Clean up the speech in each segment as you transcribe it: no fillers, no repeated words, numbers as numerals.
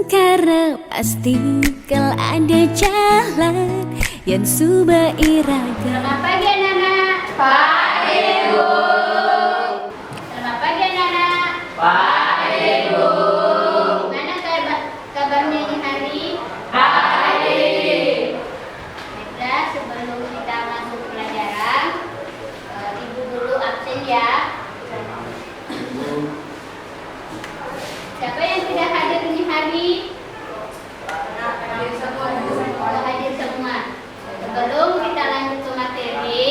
karena pasti kalau ada jalan yang suba iraga. Selamat pagi anak-anak. Pagi Ibu. Selamat pagi anak-anak. Pagi Ibu. Gimana kabarnya ini hari? Baik. Baiklah, sebelum kita masuk pelajaran, Ibu dulu absen ya. Siapa yang tidak hadir ini hari? Hadir semua. Oh, hadir semua. Sebelum kita lanjut ke materi,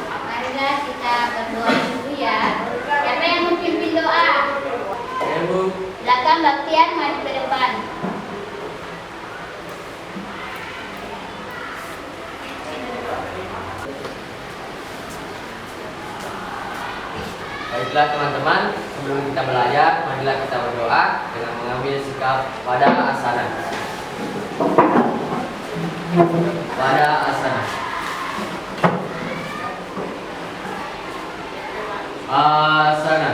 marilah kita berdoa dulu ya. Siapa yang memimpin doa? Ibu. Silakan Baktiar maju ke depan. Baiklah teman-teman, sebelum kita belajar, marilah kita berdoa dengan mengambil sikap pada asana. Pada asana. Asana.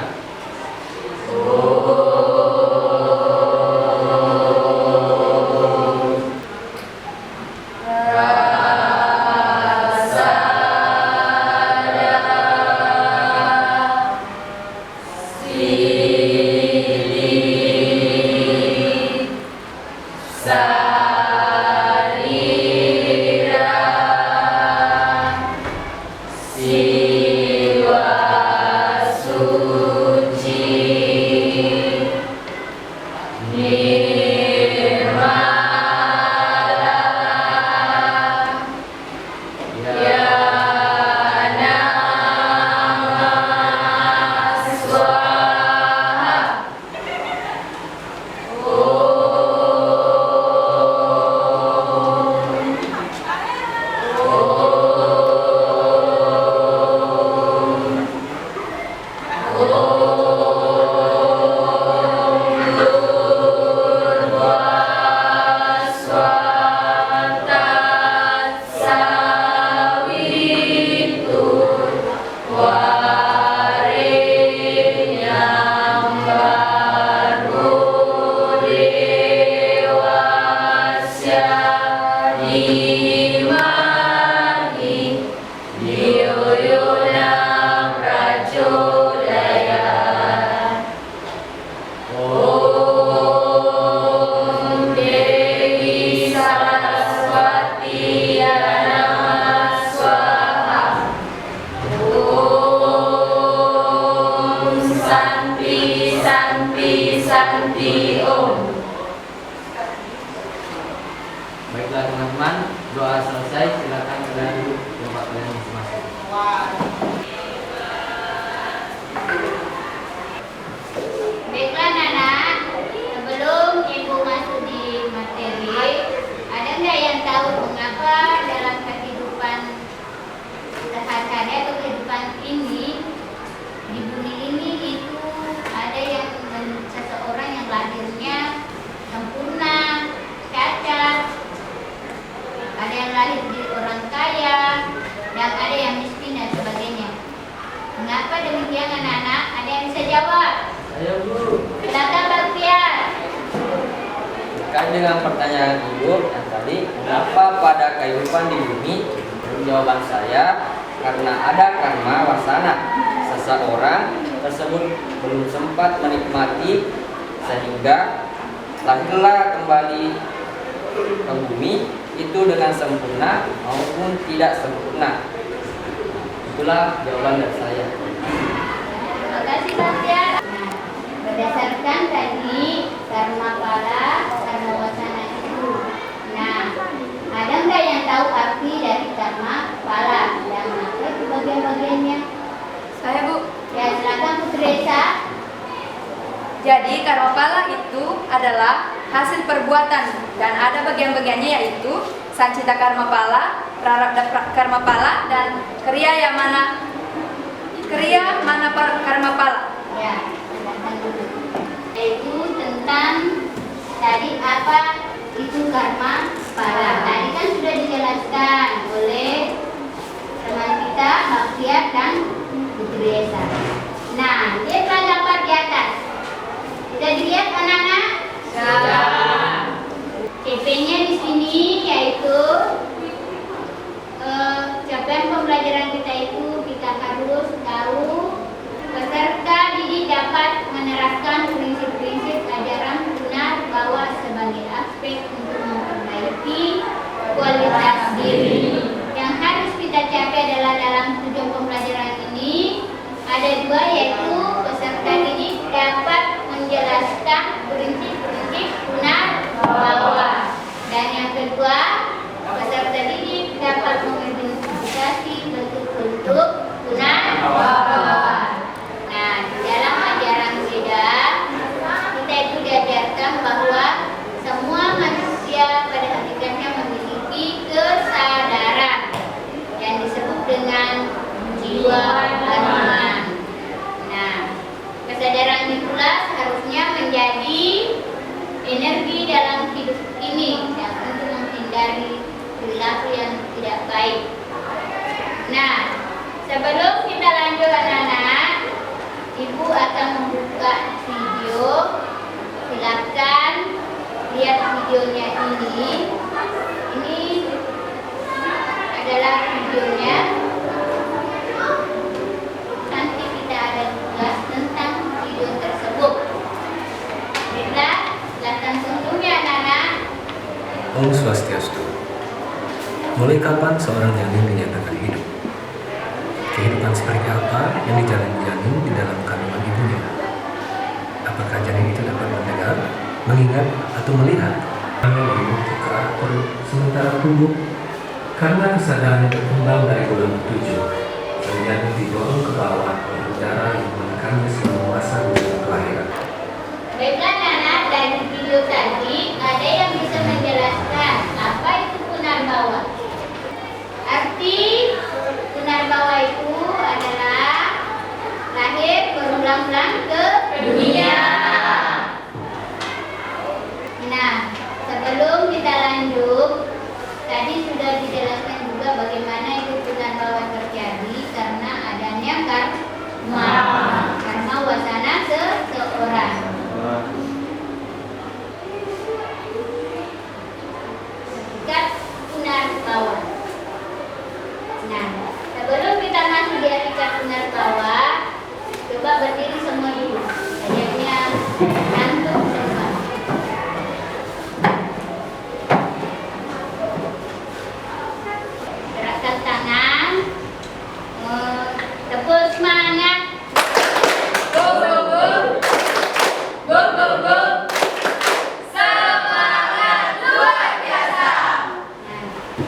Baiklah teman-teman, doa selesai, silakan kalian duduk di tempat kalian masing-masing. Baiklah anak-anak, sebelum Ibu masuk di materi, ada nggak yang tahu mengapa dalam kehidupan sehari-hari atau kehidupan ini di bumi ini itu ada yang seseorang yang lahirnya sempurna, cacat, ada yang lahir di orang kaya, dan ada yang miskin dan sebagainya. Mengapa demikian anak-anak? Ada yang bisa jawab? Ayo Bu. Silakan Baktiar. Terkait dengan pertanyaan Ibu yang tadi, mengapa pada kehidupan di bumi? Jawaban saya, karena ada karma wasana. Seseorang tersebut belum sempat menikmati sehingga lahirlah kembali ke bumi itu dengan sempurna maupun tidak sempurna. Itulah jawaban dari saya. Terima kasih Baktiar. Berdasarkan tadi karma pala, karma wasana itu. Nah, ada nggak yang tahu arti dari karma pala dan apa itu bagian-bagiannya? Saya Bu. Ya, silakan Putri Esa. Jadi karma pala itu adalah hasil perbuatan dan ada bagian-bagiannya yaitu sancita karma pala, prarabdha karma pala, dan kriya yang mana karma pala. Ya, silakan dulu. Yaitu tentang tadi apa itu karma pala. Tadi kan sudah dijelaskan oleh teman kita Baktiar dan Putri Esa. Nah, dia telah dapat di atas. Sudah dilihat anak-anak? hanuman. Nah, kesadaran itulah seharusnya menjadi energi dalam hidup ini dan untuk menghindari perilaku yang tidak baik. Nah, sebelum kita lanjut anak-anak, Ibu akan membuka video. Silakan lihat videonya ini. Ini adalah videonya. Nanti kita ada tugas tentang video tersebut. Baiklah, silakan tunggunya anak-anak. Om Swastiastu. Mulai kapan seorang janin dinyatakan hidup? Kehidupan seperti apa yang dijalani janin di dalam kandungan ibunya? Apakah janin itu dapat mendengar, mengingat, atau melihat? Hanya dibentuk ke arah perut sementara tumbuh. Karena kesadarannya berkembang dari bulan ke-7, janin didorong ke bawah oleh udara yang menekannya selama masa menuju kelahiran. Baiklah anak-anak, dari video tadi ada yang bisa menjelaskan apa itu punarbawa. Arti punarbawa itu adalah lahir berulang-ulang ke dunia. Nah, sebelum kita lanjut, tadi sudah dijelaskan juga bagaimana itu punarbawa terjadi karena adanya karma wasana seseorang. Hakikat punarbawa. Nah, sebelum kita masuk di hakikat punarbawa, coba berdiri semua dulu. Kayaknya ngantuk semua. Gerakkan tangan. Tepuk semangat. Go, go, go. Go, go, go. Semangat luar biasa. Nah,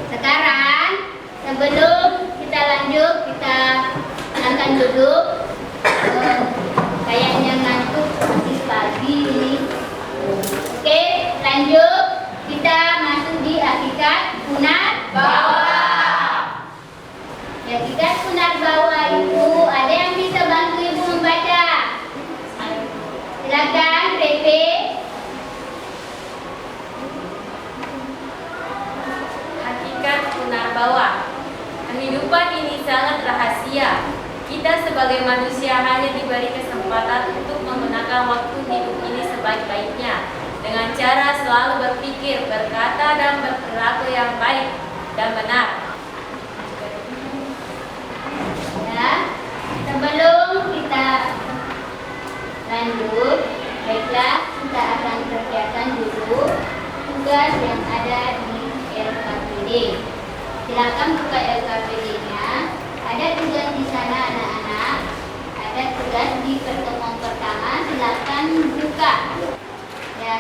sekarang sebelum kita lanjut, kita akan duduk. Kayaknya ngantuk, masih pagi ini. Oke, lanjut. Kita masuk di hakikat punarbawa. Hakikat punarbawa itu ada yang bisa bantu ibu membaca. Silakan, Pepe. Hakikat punarbawa. Kehidupan ini sangat rahasia. Kita sebagai manusia hanya diberi kesempatan untuk menggunakan waktu hidup ini sebaik-baiknya dengan cara selalu berpikir, berkata, dan berperilaku yang baik dan benar. Ya, sebelum kita lanjut, baiklah kita akan kerjakan dulu tugas yang ada di LKPD. Silakan buka LKPD-nya. Ada tugas di sana anak-anak. Ada tugas di pertemuan pertama. Silakan buka. Ya,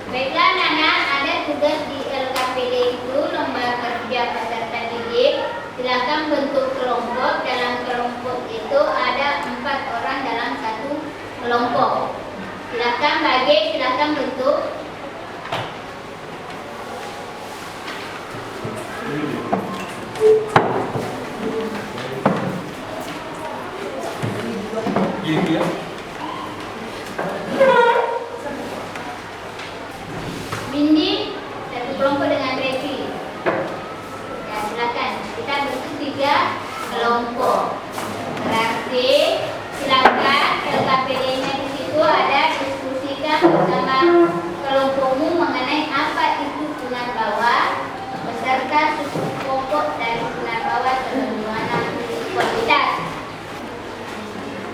baiklah anak-anak. Ada tugas di LKPD itu lomba kerja peserta didik. Silakan bentuk kelompok. Dalam kelompok itu ada 4 orang dalam satu kelompok. Silakan bagi, silakan bentuk. Windy, satu kelompok dengan Revi. Ya, silakan. Kita bentuk 3 kelompok. Berarti silakan LKPD-nya di situ ada diskusikan bersama kelompokmu mengenai apa itu punarbawa beserta suku pokok dari punarbawa sebagaimana kualitas.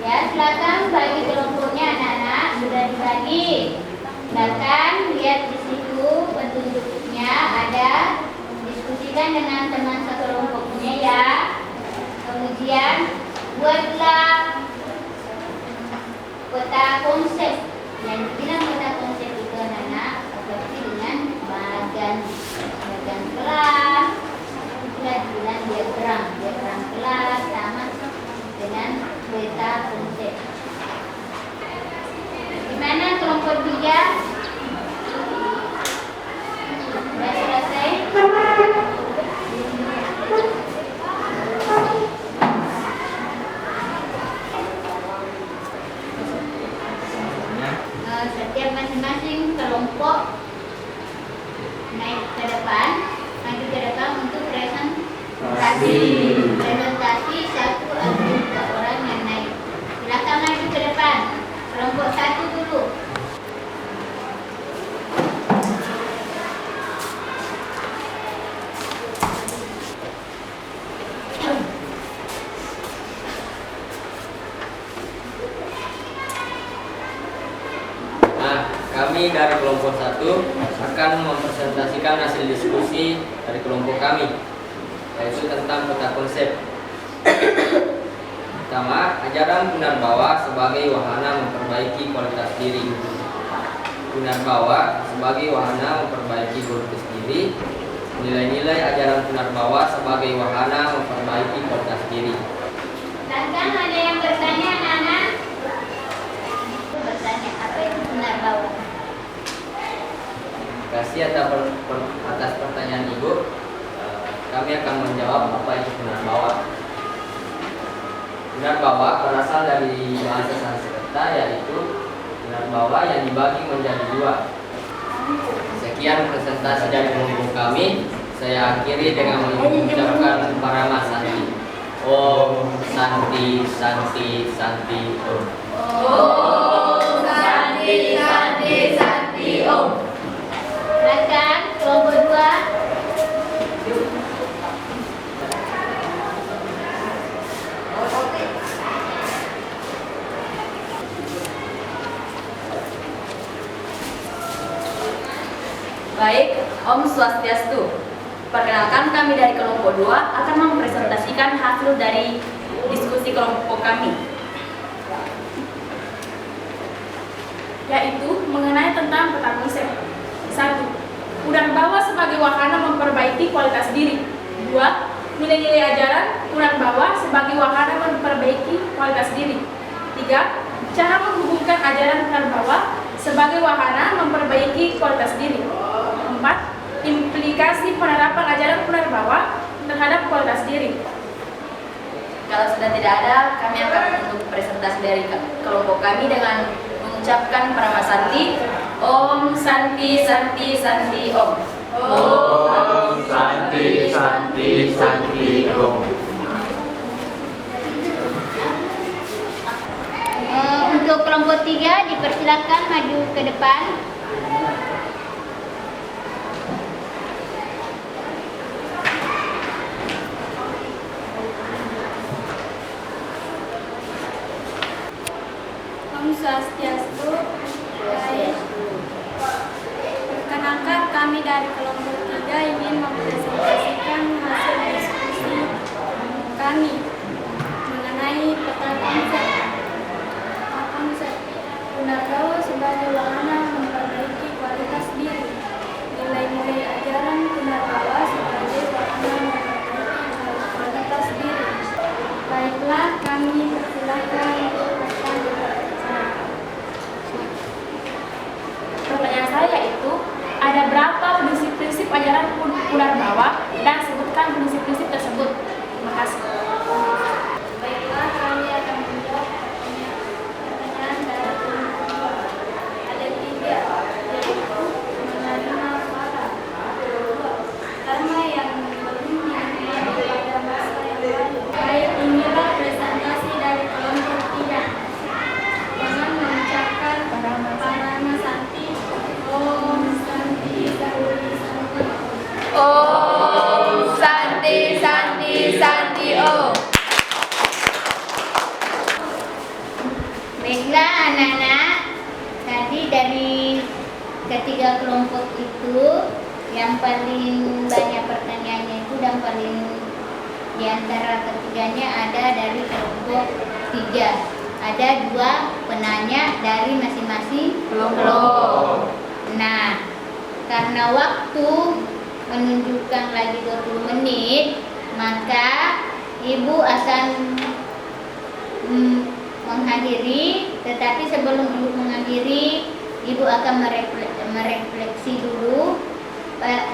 Ya, silakan bagi kelompoknya anak-anak, sudah dibagi. Silakan lihat di situ petunjuknya ada. Diskusikan dengan teman sekelompoknya ya. Kemudian buatlah peta konsep. Yang dibilang peta konsep itu anak-anak seperti dengan bagan kelas. Sudah dibilang diagram kelas sama dengan peta konsep. Gimana kelompok 3? Sudah selesai? Kami dari kelompok 1 akan mempresentasikan hasil diskusi dari kelompok kami, yaitu tentang peta konsep. Pertama, ajaran Punarbawa sebagai wahana memperbaiki kualitas diri. Punarbawa sebagai wahana memperbaiki kualitas diri. Nilai-nilai ajaran Punarbawa sebagai wahana memperbaiki kualitas diri. Silahkan, ada yang bertanya, anak-anak? Bertanya, apa itu Punarbawa? Terima kasih atas pertanyaan Ibu. Kami akan menjawab apa itu Punarbawa. Punarbawa berasal dari bahasa Sanskerta, yaitu Punarbawa yang dibagi menjadi 2. Sekian presentasi dari kelompok kami. Saya akhiri dengan mengucapkan Parama Santi. Om Santi Santi Santi Om. Om Santi Santi Santi Om. Silakan, kelompok 2. Baik, Om Swastiastu. Perkenalkan, kami dari kelompok 2 akan mempresentasikan hasil dari diskusi kelompok kami, yaitu mengenai tentang peta konsep. 1. Punarbawa sebagai wahana memperbaiki kualitas diri. 2. Nilai-nilai ajaran Punarbawa sebagai wahana memperbaiki kualitas diri. 3. Cara menghubungkan ajaran Punarbawa sebagai wahana memperbaiki kualitas diri. 4. Implikasi penerapan ajaran Punarbawa terhadap kualitas diri. Kalau sudah tidak ada, kami akan menutup presentasi dari kelompok kami dengan mengucapkan Parama Santi. Om Santi Santi Santi Om. Om Santi Santi Santi Om. Untuk kelompok 3 dipersilakan maju ke depan. Om Swastiastu. Perkenalkan, kami dari kelompok 3 ingin mempresentasikan hasil diskusi kami mengenai peta konsep. Punarbawa sebagai wahana memperbaiki kualitas diri. Nilai-nilai ajaran Punarbawa sebagai wahana memperbaiki kualitas diri. Baiklah, kami persilahkan Pertanyaan saya itu, ada berapa prinsip-prinsip ajaran Punarbawa dan sebutkan prinsip-prinsip tersebut. Terima kasih. Baiklah, kami akan menjawab pertanyaan dari kelompok 2. Ada 3, yaitu menerima fakta. 2. Karma yang belum dimiliki pada masa yang lalu. Baik, inilah presentasi dari kelompok 3. Dengan mengucapkan Parama Santi. Om Santi Santi Santi. Om Santi Santi Santi Om. Baiklah, anak-anak, tadi dari ketiga kelompok itu yang paling banyak pertanyaannya itu dan paling di antara ketiganya ada dari kelompok 3. Ada 2 penanya dari masing-masing kelompok. Nah, karena waktu menunjukkan lagi 20 menit, maka Ibu akan menghadiri, tetapi sebelum Ibu mengakhiri, Ibu akan merefleksi dulu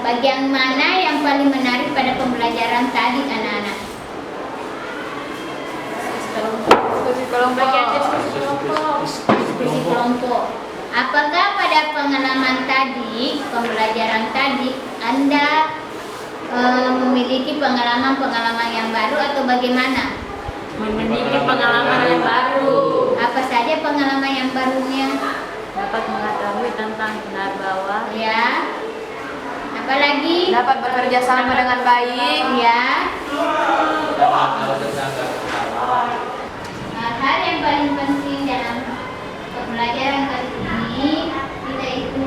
bagian mana yang paling menarik pada pembelajaran tadi, anak-anak. Diskusi kelompok. Apakah pada pengalaman tadi, pembelajaran tadi, Anda memiliki pengalaman-pengalaman yang baru atau bagaimana? Memiliki pengalaman yang baru, Apa saja pengalaman yang barunya? dapat mengetahui tentang Punarbawa, Ya. Apalagi? Dapat bekerja sama dengan baik. Ya. Hal yang paling penting dalam pembelajaran kali ini kita itu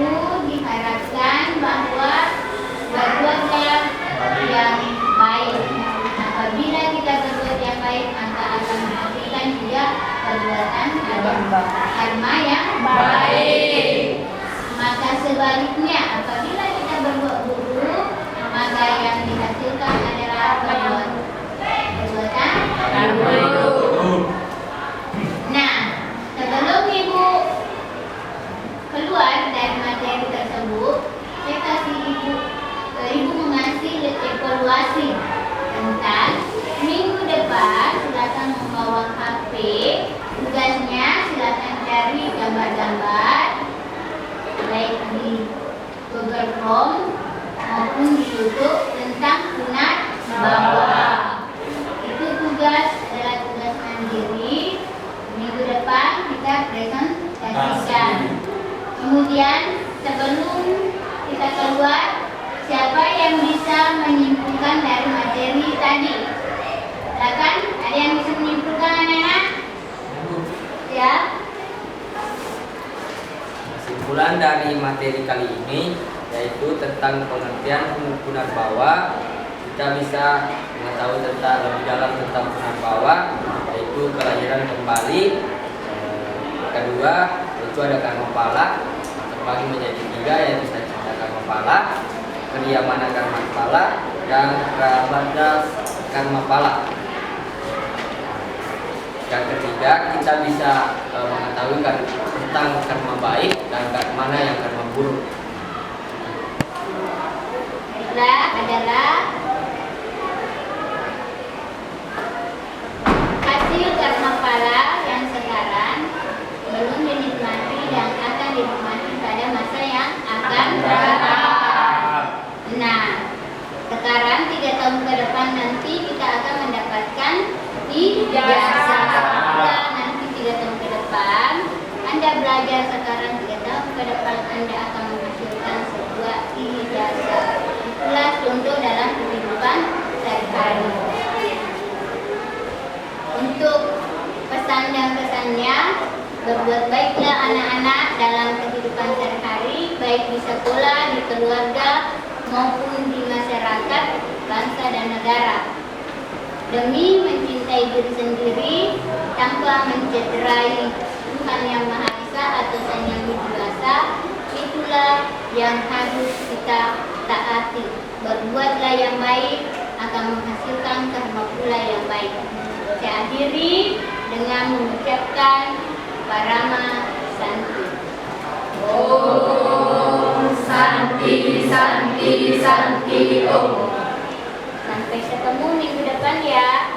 perbuatan karma yang baik. Maka sebaliknya, apabila kita berbuat buruk, maka yang dihasilkan adalah perbuatan karma buruk. Nah, sebelum Ibu keluar dari materi tersebut, saya kasih Ibu mengasih evaluasi tentang minggu depan. Silakan membawa HP. Tugasnya silakan cari gambar-gambar baik di Google Chrome maupun di YouTube tentang punat bawa. Itu tugas adalah tugas mandiri. Minggu depan kita presentasikan. Kemudian sebelum kita keluar, siapa yang bisa menyimpulkan dari materi tadi? Silakan, ada yang bisa menyimpulkan anak-anak? Ya. Kesimpulan dari materi kali ini yaitu tentang pengertian punarbawa. Kita bisa mengetahui tentang lebih dalam tentang punarbawa, yaitu kelahiran kembali. Kedua, itu ada karma pala, terbagi menjadi 3, yaitu sancita karma pala, kriyamana karma pala, dan prabada karma pala. Yang ketiga, kita bisa mengetahui tentang karma baik dan mana yang karma buruk. Adalah hasil karma pala yang sekarang belum dinikmati dan akan dinikmati pada masa yang akan datang. Nah, sekarang 3 tahun ke depan nanti kita akan mendapatkan ijazah. Nanti 3 tahun ke depan Anda belajar sekarang, 3 tahun ke depan Anda akan menghasilkan sebuah ijazah. Itulah contoh dalam kehidupan sehari-hari. Untuk pesan dan kesannya, berbuat baiklah anak-anak dalam kehidupan sehari-hari, baik di sekolah, di keluarga, maupun di masyarakat, bangsa dan negara. Demi mencintai diri sendiri tanpa mencederai Tuhan Yang Maha Esa atau Sang Yang Widi-Wasa, itulah yang harus kita taati. Berbuatlah yang baik akan menghasilkan karma pula yang baik. Saya akhiri dengan mengucapkan Parama Santi. Om Santi Santi Santi Om. Sampai ketemu minggu depan ya.